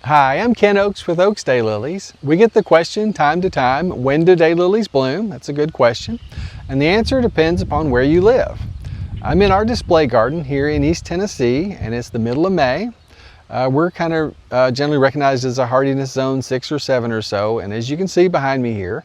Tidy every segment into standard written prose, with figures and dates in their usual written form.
Hi, I'm Ken Oakes with Oakes Daylilies. We get the question time to time, when do daylilies bloom? That's a good question. And the answer depends upon where you live. I'm in our display garden here in East Tennessee, and it's the middle of May. We're kind of generally recognized as a hardiness zone 6 or 7 or so, and as you can see behind me here,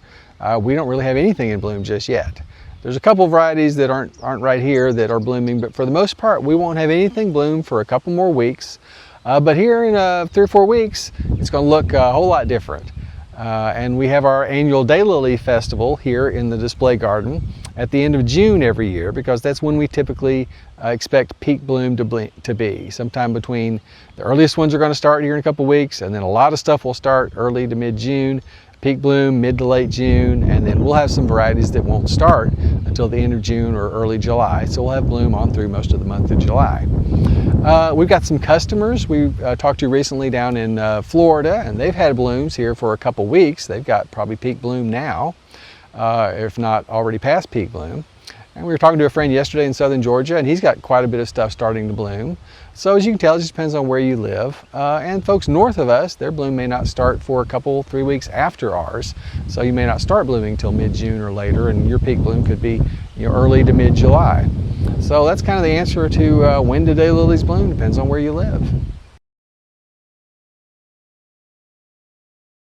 we don't really have anything in bloom just yet. There's a couple of varieties that aren't right here that are blooming, but for the most part we won't have anything bloom for a couple more weeks. But here in 3 or 4 weeks, it's going to look a whole lot different. And we have our annual Daylily Festival here in the display garden at the end of June every year, because that's when we typically expect peak bloom to be. Sometime between the earliest ones are going to start here in a couple weeks, and then a lot of stuff will start early to mid-June, peak bloom mid to late June, and then we'll have some varieties that won't start until the end of June or early July. So we'll have bloom on through most of the month of July. We've got some customers we talked to recently down in Florida, and they've had blooms here for a couple weeks. They've got probably peak bloom now, if not already past peak bloom. And we were talking to a friend yesterday in southern Georgia, and he's got quite a bit of stuff starting to bloom. So as you can tell, it just depends on where you live. And folks north of us, their bloom may not start for a couple, 3 weeks after ours. So you may not start blooming till mid-June or later, and your peak bloom could be early to mid-July. So that's kind of the answer to when do daylilies bloom, depends on where you live.